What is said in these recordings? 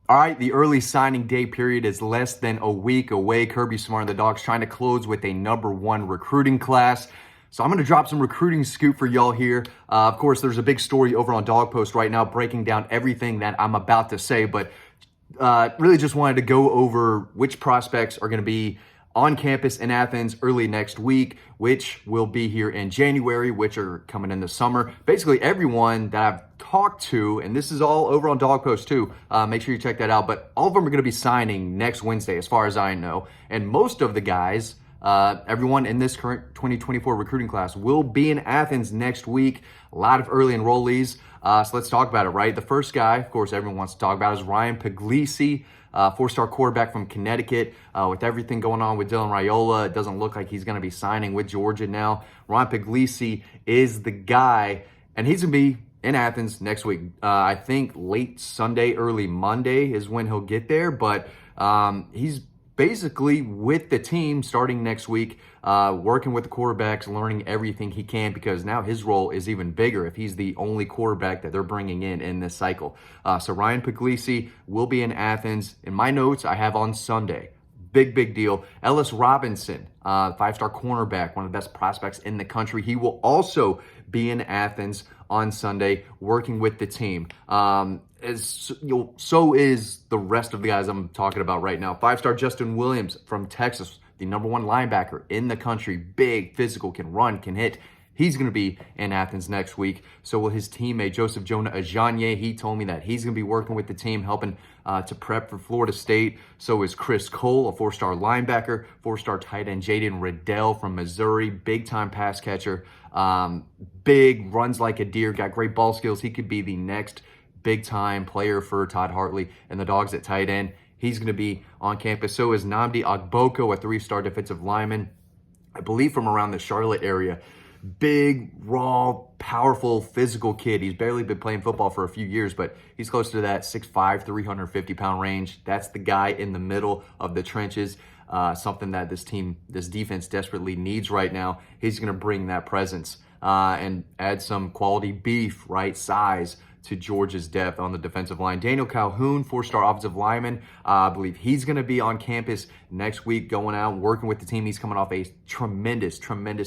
All right, the early signing day period is less than a week away. Kirby Smart and the Dogs trying to close with a #1 recruiting class. So I'm going to drop some recruiting scoop for y'all here. Of course, there's a big story over on Dog Post right now breaking down everything that I'm about to say, but really just wanted to go over which prospects are going to be on campus in Athens early next week, which will be here in January, which are coming in the summer. Basically, everyone that I've talked to, and this is all over on Dog Post too, make sure you check that out. But all of them are going to be signing next Wednesday, as far as I know. And most of the guys, everyone in this current 2024 recruiting class will be in Athens next week. A lot of early enrollees. So let's talk about it, right? The first guy, of course, everyone wants to talk about is Ryan Puglisi, four-star quarterback from Connecticut. With everything going on with Dylan Raiola, it doesn't look like he's going to be signing with Georgia now. Ryan Puglisi is the guy, and he's going to be in Athens next week. I think late Sunday, early Monday is when he'll get there, but he's basically with the team starting next week, working with the quarterbacks, learning everything he can, because now his role is even bigger if he's the only quarterback that they're bringing in this cycle. So Ryan Puglisi will be in Athens. In my notes, I have on Sunday. Big deal. Ellis Robinson, five-star cornerback, one of the best prospects in the country. He will also be in Athens on Sunday working with the team. So is the rest of the guys I'm talking about right now. Five-star Justin Williams from Texas, the #1 linebacker in the country. Big, physical, can run, can hit. He's going to be in Athens next week. So will his teammate, Joseph Jonah Ajanye. He told me that he's going to be working with the team, helping to prep for Florida State. So is Chris Cole, a four-star linebacker, four-star tight end, Jaden Riddell from Missouri, big-time pass catcher, big, runs like a deer, got great ball skills. He could be the next big-time player for Todd Hartley and the Dogs at tight end. He's going to be on campus. So is Nnamdi Ogboko, a three-star defensive lineman, I believe from around the Charlotte area. Big, raw, powerful, physical kid. He's barely been playing football for a few years, but he's close to that 6'5", 350-pound range. That's the guy in the middle of the trenches, something that this defense desperately needs right now. He's going to bring that presence and add some quality beef, right, size to Georgia's depth on the defensive line. Daniel Calhoun, four-star offensive lineman. I believe he's going to be on campus next week, going out, working with the team. He's coming off a tremendous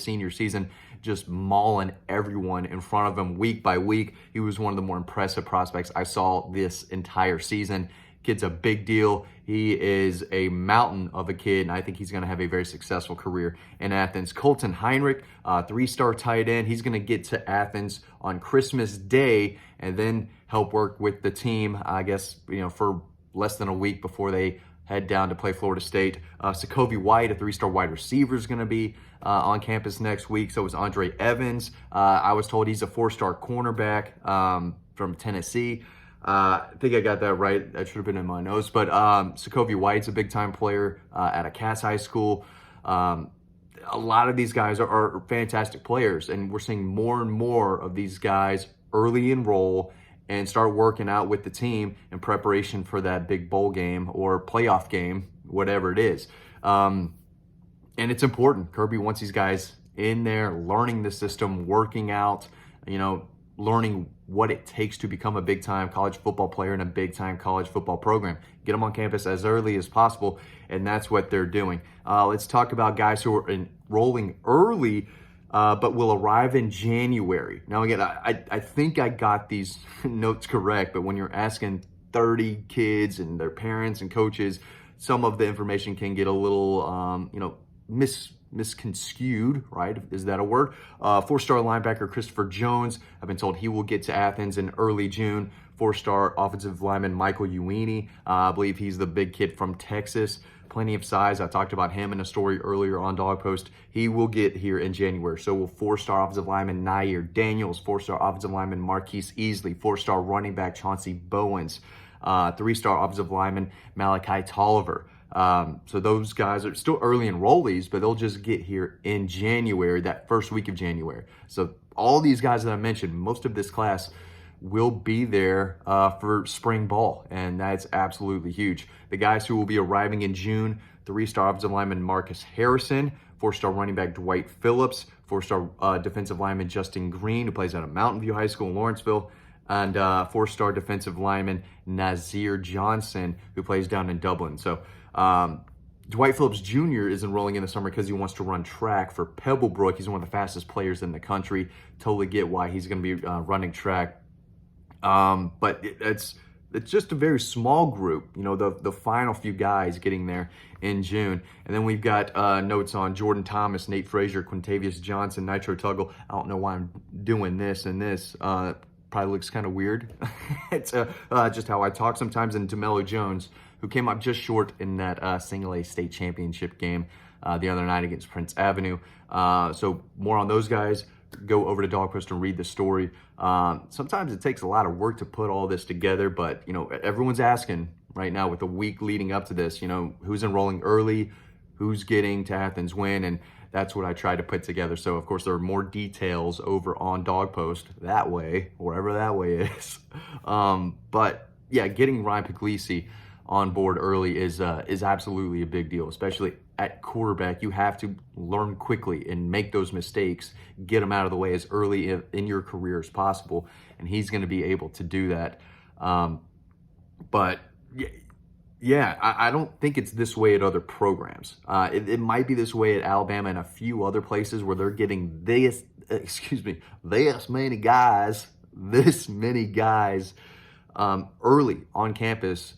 senior season, just mauling everyone in front of him week by week. He was one of the more impressive prospects I saw this entire season. Kid's a big deal. He is a mountain of a kid, and I think he's going to have a very successful career in Athens. Colton Heinrich, three-star tight end. He's going to get to Athens on Christmas Day and then help work with the team, I guess, for less than a week before they head down to play Florida State. Sokovie White, a three-star wide receiver, is going to be on campus next week. So is Andre Evans. I was told he's a four-star cornerback from Tennessee. I think I got that right. That should have been in my notes. But Sokovie White's a big-time player at a Cass High School. A lot of these guys are fantastic players, and we're seeing more and more of these guys early enroll and start working out with the team in preparation for that big bowl game or playoff game, whatever it is. And it's important. Kirby wants these guys in there, learning the system, working out, learning what it takes to become a big-time college football player in a big-time college football program. Get them on campus as early as possible, and that's what they're doing. Let's talk about guys who are enrolling early, but will arrive in January. Now, again, I think I got these notes correct, but when you're asking 30 kids and their parents and coaches, some of the information can get a little, misconstrued, right? Is that a word? Four-star linebacker Christopher Jones. I've been told he will get to Athens in early June. Four-star offensive lineman Michael Uini. I believe he's the big kid from Texas. Plenty of size. I talked about him in a story earlier on Dog Post. He will get here in January. So will four-star offensive lineman Nair Daniels, four-star offensive lineman Marquise Easley, four-star running back Chauncey Bowens, three-star offensive lineman Malachi Tolliver. So those guys are still early enrollees, but they'll just get here in January, that first week of January. So all these guys that I mentioned, most of this class will be there for spring ball, and that's absolutely huge. The guys who will be arriving in June: three-star offensive lineman Marcus Harrison, four-star running back Dwight Phillips, four-star defensive lineman Justin Green, who plays out of Mountain View High School in Lawrenceville, and 4-star defensive lineman Nazir Johnson, who plays down in Dublin. So Dwight Phillips Jr. is enrolling in the summer because he wants to run track for Pebblebrook. He's one of the fastest players in the country. Totally get why he's going to be running track. But it's just a very small group, the final few guys getting there in June. And then we've got notes on Jordan Thomas, Nate Frazier, Quintavious Johnson, Nitro Tuggle. I don't know why I'm doing this and this. Probably looks kind of weird. It's just how I talk sometimes. And DeMello Jones, who came up just short in that Single A state championship game the other night against Prince Avenue. So more on those guys. Go over to Dawg Post and read the story. Sometimes it takes a lot of work to put all this together, but everyone's asking right now with the week leading up to this, who's enrolling early, who's getting to Athens when, and that's what I try to put together. So of course there are more details over on Dawg Post that way, wherever that way is. But yeah, getting Ryan Puglisi on board early is absolutely a big deal, especially at quarterback. You have to learn quickly and make those mistakes, get them out of the way as early in your career as possible, and he's going to be able to do that. But yeah, I don't think it's this way at other programs. It might be this way at Alabama and a few other places where they're getting this many guys early on campus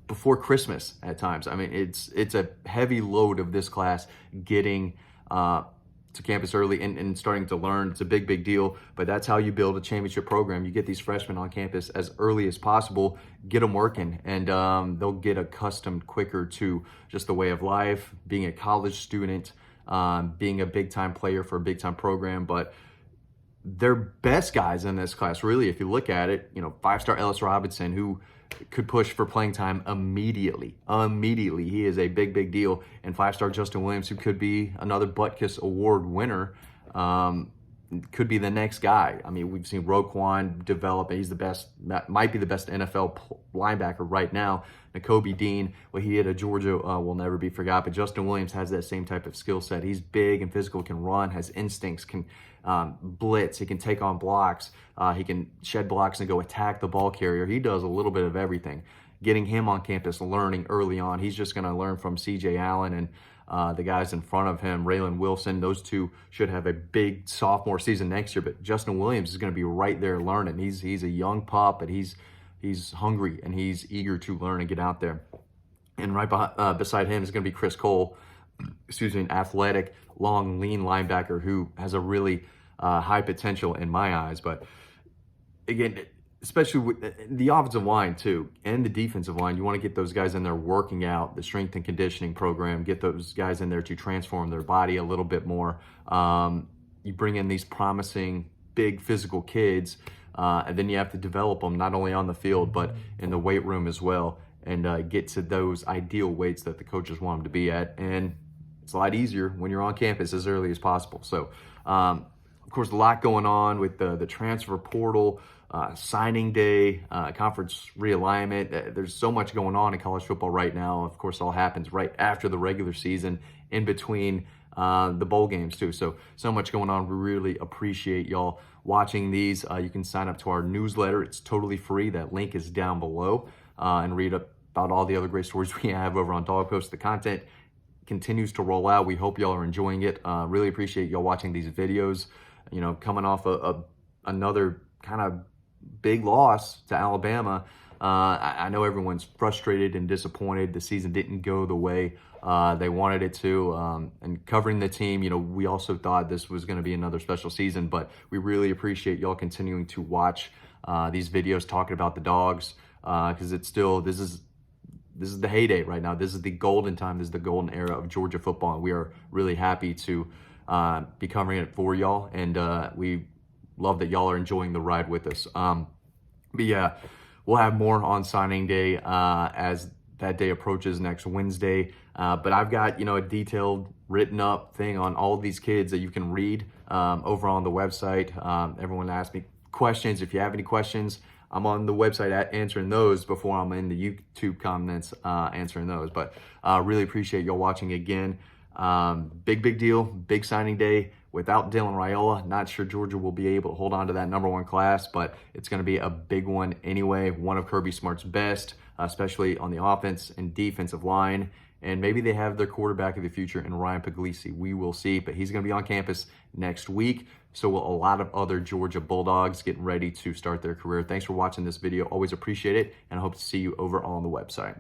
before Christmas at times. I mean, it's a heavy load of this class getting to campus early and starting to learn. It's a big deal, but that's how you build a championship program. You get these freshmen on campus as early as possible, get them working, and they'll get accustomed quicker to just the way of life, being a college student, being a big-time player for a big-time program. But their best guys in this class, really, if you look at it, 5-star Ellis Robinson, who could push for playing time immediately. He is a big deal. And 5-star Justin Williams, who could be another Butkus Award winner, could be the next guy. I mean, we've seen Roquan develop, and he's the best, might be the best NFL linebacker right now. Nakobe Dean, what he did at Georgia will never be forgot. But Justin Williams has that same type of skill set. He's big and physical, can run, has instincts, can blitz, he can take on blocks, he can shed blocks and go attack the ball carrier. He does a little bit of everything. Getting him on campus, learning early on, he's just going to learn from C.J. Allen and the guys in front of him, Raylan Wilson. Those two should have a big sophomore season next year, but Justin Williams is going to be right there learning. He's a young pup, but he's hungry and he's eager to learn and get out there. And right beside him is going to be Chris Cole, an athletic, long, lean linebacker who has a really high potential in my eyes. But again, especially with the offensive line too, and the defensive line, you want to get those guys in there working out the strength and conditioning program, get those guys in there to transform their body a little bit more. You bring in these promising, big physical kids, and then you have to develop them not only on the field, but in the weight room as well, and get to those ideal weights that the coaches want them to be at. And it's a lot easier when you're on campus as early as possible. So, of course, a lot going on with the transfer portal, signing day, conference realignment. There's so much going on in college football right now. Of course, it all happens right after the regular season, in between the bowl games too. So much going on. We really appreciate y'all watching these. You can sign up to our newsletter. It's totally free. That link is down below, and read about all the other great stories we have over on Dawg Post. The content continues to roll out. We hope y'all are enjoying it. Really appreciate y'all watching these videos. Coming off another kind of big loss to Alabama. I know everyone's frustrated and disappointed. The season didn't go the way they wanted it to. And covering the team, we also thought this was going to be another special season, but we really appreciate y'all continuing to watch these videos talking about the Dogs, because it's still, this is the heyday right now. This is the golden time. This is the golden era of Georgia football. And we are really happy to be covering it for y'all. And we love that y'all are enjoying the ride with us. But yeah, we'll have more on signing day as that day approaches next Wednesday. But I've got, a detailed written up thing on all of these kids that you can read over on the website. Everyone asked me questions. If you have any questions, I'm on the website answering those before I'm in the YouTube comments answering those. But really appreciate y'all watching again. Big deal, big signing day. without Dylan Raiola, not sure Georgia will be able to hold on to that #1 class, but it's going to be a big one anyway. One of Kirby Smart's best, especially on the offense and defensive line. And maybe they have their quarterback of the future in Ryan Puglisi. We will see, but he's going to be on campus next week. So will a lot of other Georgia Bulldogs getting ready to start their career. Thanks for watching this video. Always appreciate it, and I hope to see you over on the website.